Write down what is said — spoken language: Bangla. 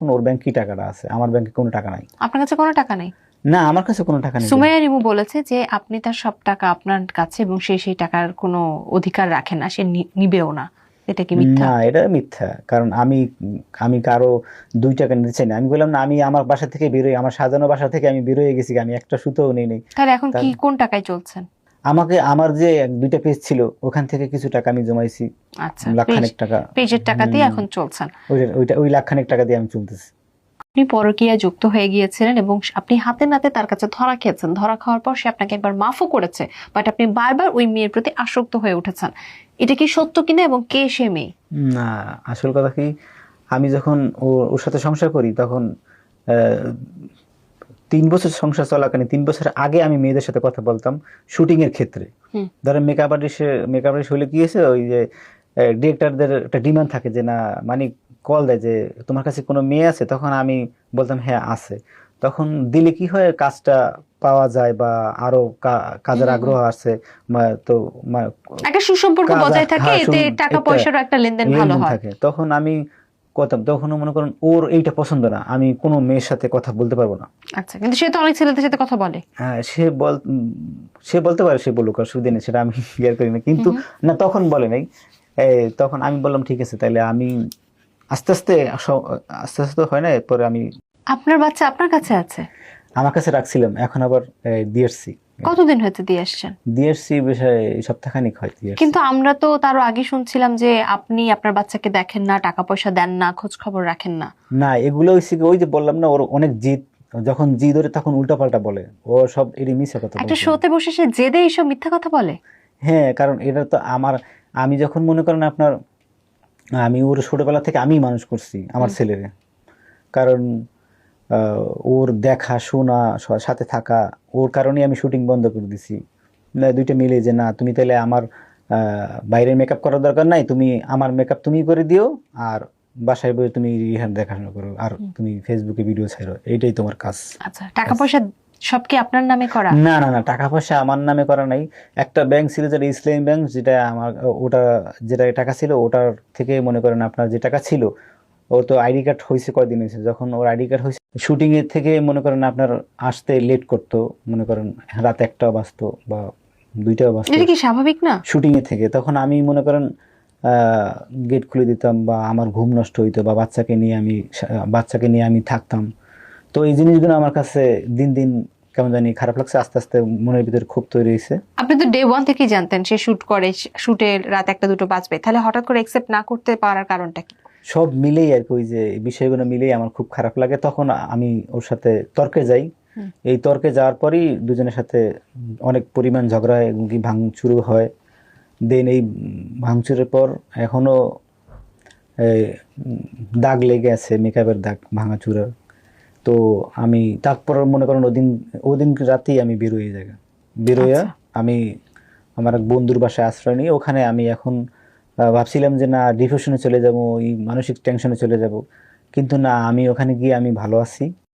ওর ব্যাংকে কি টাকাটা আছে, আমার ব্যাংকে কোনো টাকা নাই। আপনার কাছে কোনো টাকা নেই? না, আমার কাছে কোনো টাকা নেই। সুমাইয়া রিমু বলেছে যে আপনি তার সব টাকা আপনার কাছে এবং সে সেই টাকার কোনো অধিকার রাখে না, সে নিবেও না। এটা কি মিথ্যা? না, এটা মিথ্যা। কারণ আমি আমি কারো 2 টাকা নিতে চাই না। আমি বললাম না, আমি আমার বাসা থেকে বেরোই, আমার সাজানো বাসা থেকে আমি বেরোয় গেছি, আমি একটা সুতোও নেই নেই। তাহলে এখন কি কোন টাকায় চলছেন? আমাকে আমার যে 2টা পেজ ছিল ওখান থেকে কিছু টাকা আমি জমাইছি, আচ্ছা, লাখখানেক টাকা। পেজের টাকা দিয়ে এখন চলছেন। ওই লাখখানেক টাকা দিয়ে আমি চলতেছি। আপনি পরকীয়ায় যুক্ত হয়ে গিয়েছিলেন এবং আপনি হাতে নাতে তার কাছে ধরা খেয়েছেন। ধরা খাওয়ার পর সে আপনাকে একবার মাফও করেছে, বাট আপনি বারবার ওই মেয়ের প্রতি আসক্ত হয়ে উঠেছেন। এটা কি সত্য কিনা এবং কে সে মেয়ে? না, আসল কথা কি, আমি যখন ওর সাথে সংসার করি তখন 3 বছর সংসার চলাকালীন 3 বছর আগে আমি মেয়েদের সাথে কথা বলতাম শুটিং এর ক্ষেত্রে। ধরেন মেকআপ আর্টিস্ট হলে কি হয়েছে, ওই যে ডিরেক্টরদের একটা ডিমান্ড থাকে যে না, মানে কল দেয় যে তোমার কাছে কোনো মেয়ে আছে, তখন আমি বলতাম হ্যাঁ আছে। তখন দিলে কি হয়, কাজটা পাওয়া যায় বা আরো কাজের আগ্রহ আছে। তো একটা সুসম্পর্ক বজায় থাকে, এতে টাকা পয়সারও একটা লেনদেন ভালো হয়। তখন আমি তখনও মনে করেন ওর এইটা পছন্দ না, আমি কোনো মেয়ের সাথে কথা বলতে পারবো না। আচ্ছা, কিন্তু সে তো অনেক ছেলেদের সাথে কথা বলে। হ্যাঁ, সে বলতে পারে, সে বলুক, অসুবিধা নেই, সেটা আমি ক্লিয়ার করি না। কিন্তু না, তখন বলে নাই। তখন আমি বললাম ঠিক আছে, তাহলে আমি আস্তে আস্তে আস্তে আস্তে হয় না, এরপরে আমি আপনার বাচ্চা আপনার কাছে আছে? আমার কাছে রাখছিলাম, এখন আবার দিয়েছি। কতদিন হয়েছে দিয়ে আসছেন? দিয়েছি বিষয়ে সপ্তাহখানিক হয় দিয়েছি। কিন্তু আমরা তো তারও আগে শুনছিলাম যে আপনি আপনার বাচ্চাকে দেখেন না, টাকা পয়সা দেন না, খোঁজ খবর রাখেন না। না, এগুলো হচ্ছে ওই যে বললাম না, ওর অনেক জিদ, যখন জিদ ওরে তখন উল্টাপাল্টা বলে, ও সব এরই মিথ্যা কথা একটা বলছে। শোতে বসে সে জেদে এইসব মিথ্যা কথা বলে? হ্যাঁ, কারণ এটা তো আমি যখন মনে করেন আপনার, আমি ওর ছোটবেলা থেকে আমি মানুষ করছি আমার ছেলেরে। কারণ ওর দেখা শোনা সাথে থাকা, ওর কারণেই আমি শুটিং বন্ধ করে দিছি। দুইটা মিলে যে না, তুমি তাহলে আমার বাইরে মেকআপ করার দরকার নাই, তুমি আমার মেকআপ তুমি করে দিও, আর বাসায় বসে তুমি রিহার দেখাশোনা করো, আর তুমি ফেসবুকে ভিডিও ছাড়ো, এইটাই তোমার কাজ। আচ্ছা, টাকা পয়সা সব কি আপনার নামে করা? না না না, টাকা পয়সা আমার নামে করা নাই। একটা ব্যাংক ছিল যেটা ইসলামী ব্যাংক, যেটা আমার ওটা যেটা টাকা ছিল ওটার থেকে মনে করেন আপনার যে টাকা ছিল, ওর তো আইডি কার্ড হয়েছে কয়দিন হয়েছে, যখন ওর আইডি কার্ড হয়েছে শুটিং এর থেকে মনে করেন আপনার আসতে লেট করতো, মনে করেন রাত 1টাও বাজতো বা 2টাও বাজতো। এটা কি স্বাভাবিক না? শুটিং এর থেকে তখন আমি মনে করেন গেট খুলে দিতাম, বা আমার ঘুম নষ্ট হইতো, বা বাচ্চাকে নিয়ে আমি থাকতাম। তো এই জিনিসগুলো আমার কাছে দিন দিন কেমন জানি খারাপ লাগছে, আস্তে আস্তে মনের ভিতরে ক্ষোভ তৈরি হয়েছে। আপনি তো ডে ওয়ান থেকেই জানতেন সে শুট করে, শুটে রাত 1টা 2টো বাজবে, তাহলে হঠাৎ করে একসেপ্ট না করতে পারার কারণটা কি? সব মিলেই আর কি, ওই যে বিষয়গুলো মিলেই আমার খুব খারাপ লাগে। তখন আমি ওর সাথে তর্কে যাই। এই তর্কে যাওয়ার পরই দুজনের সাথে অনেক পরিমাণ ঝগড়া হয়, এমনকি ভাঙচুরও হয়। দেন এই ভাঙচুরের পর এখনো দাগ লেগে আছে, মেকআপের দাগ, ভাঙাচুরার। তো আমি তারপর মনে করেন ওদিন রাতেই আমি বেরোয়া আমি আমার এক বন্ধুর বাসায় আশ্রয় নিয়ে ওখানে আমি এখন ভাবছিলাম যে না, ডিপ্রেশনে চলে যাব, এই মানসিক টেনশনে চলে যাব, কিন্তু না, আমি ওখানে গিয়ে আমি ভালো আছি।